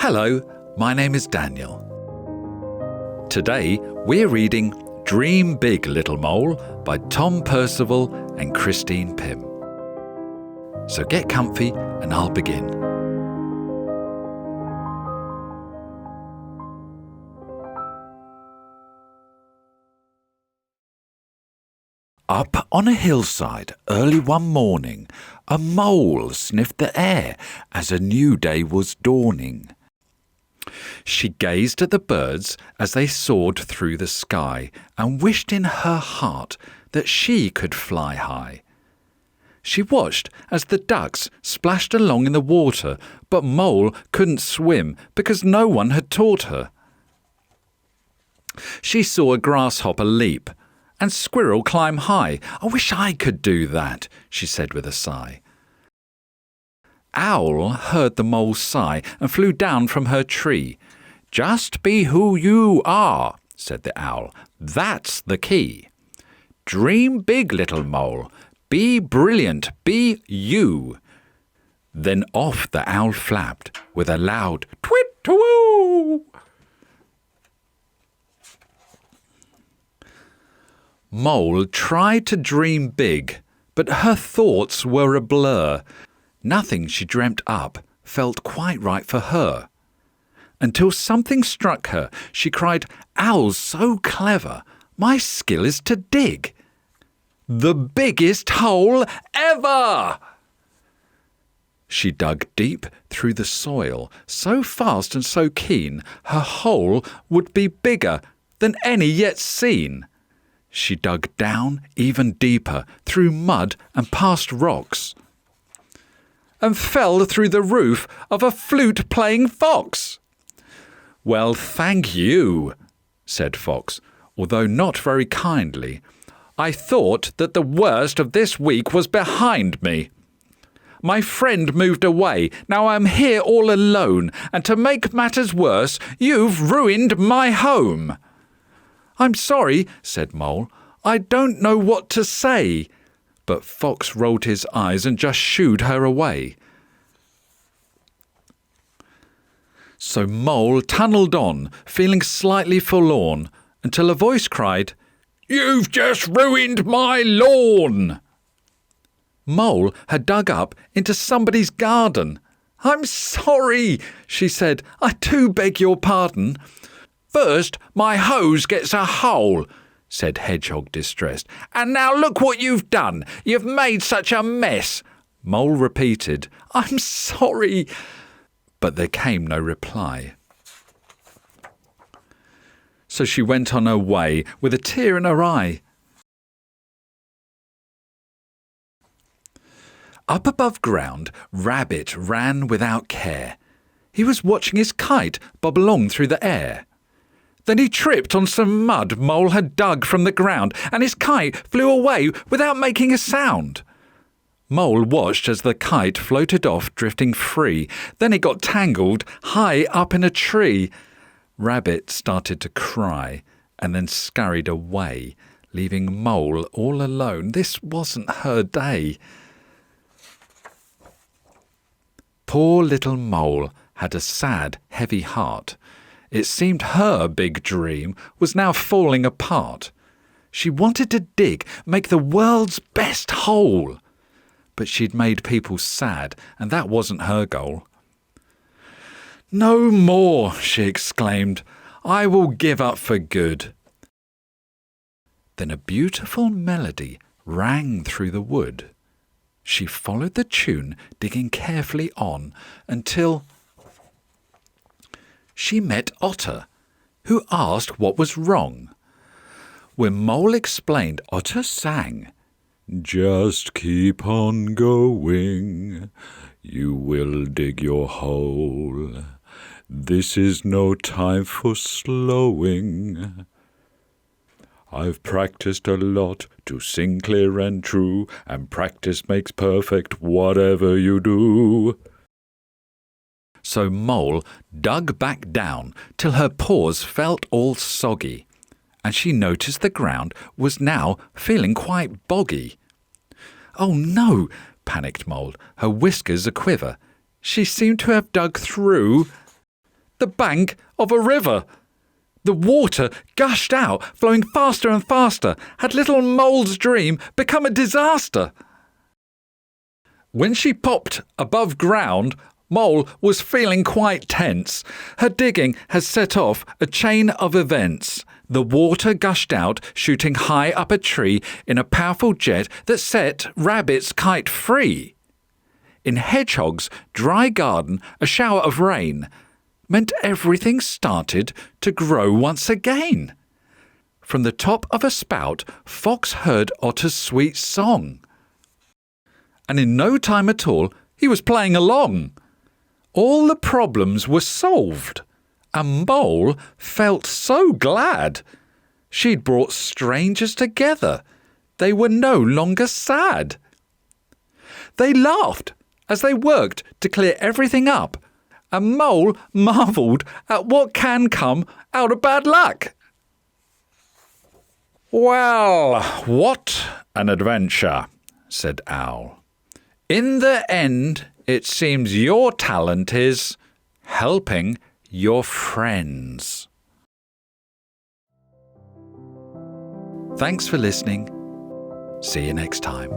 Hello, my name is Daniel. Today we're reading Dream Big, Little Mole by Tom Percival and Christine Pym. So get comfy and I'll begin. Up on a hillside early one morning, a mole sniffed the air as a new day was dawning. She gazed at the birds as they soared through the sky and wished in her heart that she could fly high. She watched as the ducks splashed along in the water, but Mole couldn't swim because no one had taught her. She saw a grasshopper leap and squirrel climb high. I wish I could do that, she said with a sigh. Owl heard the mole sigh and flew down from her tree. Just be who you are, said the owl. That's the key. Dream big, little mole. Be brilliant, be you. Then off the owl flapped with a loud twit-twoo. Mole tried to dream big, but her thoughts were a blur. Nothing she dreamt up felt quite right for her. Until something struck her, she cried, "Owl's so clever, my skill is to dig. The biggest hole ever!" She dug deep through the soil, so fast and so keen, her hole would be bigger than any yet seen. She dug down even deeper, through mud and past rocks, and fell through the roof of a flute-playing fox. "Well, thank you," said Fox, although not very kindly. "I thought that the worst of this week was behind me. My friend moved away, now I'm here all alone, and to make matters worse, you've ruined my home." "I'm sorry," said Mole. "I don't know what to say." But Fox rolled his eyes and just shooed her away. So Mole tunnelled on, feeling slightly forlorn, until a voice cried, "You've just ruined my lawn!" Mole had dug up into somebody's garden. "I'm sorry," she said. "I do beg your pardon." "First, my hose gets a hole," said Hedgehog, distressed. "And now look what you've done. You've made such a mess." Mole repeated, "I'm sorry." But there came no reply. So she went on her way with a tear in her eye. Up above ground, Rabbit ran without care. He was watching his kite bob along through the air. Then he tripped on some mud Mole had dug from the ground, and his kite flew away without making a sound. Mole watched as the kite floated off, drifting free. Then it got tangled high up in a tree. Rabbit started to cry and then scurried away, leaving Mole all alone. This wasn't her day. Poor little Mole had a sad, heavy heart. It seemed her big dream was now falling apart. She wanted to dig, make the world's best hole. But she'd made people sad, and that wasn't her goal. "No more," she exclaimed. "I will give up for good." Then a beautiful melody rang through the wood. She followed the tune, digging carefully on, until she met Otter, who asked what was wrong. When Mole explained, Otter sang, "Just keep on going, you will dig your hole. This is no time for slowing. I've practiced a lot to sing clear and true, and practice makes perfect whatever you do." So Mole dug back down till her paws felt all soggy, and she noticed the ground was now feeling quite boggy. "Oh no," panicked Mole, her whiskers a-quiver. She seemed to have dug through the bank of a river. The water gushed out, flowing faster and faster. Had little Mole's dream become a disaster? When she popped above ground, Mole was feeling quite tense. Her digging had set off a chain of events. The water gushed out, shooting high up a tree in a powerful jet that set Rabbit's kite free. In Hedgehogs' Dry Garden, a shower of rain meant everything started to grow once again. From the top of a spout, Fox heard Otter's sweet song. And in no time at all, he was playing along. All the problems were solved, and Mole felt so glad. She'd brought strangers together. They were no longer sad. They laughed as they worked to clear everything up, and Mole marvelled at what can come out of bad luck. "Well, what an adventure," said Owl. "In the end, it seems your talent is helping your friends." Thanks for listening. See you next time.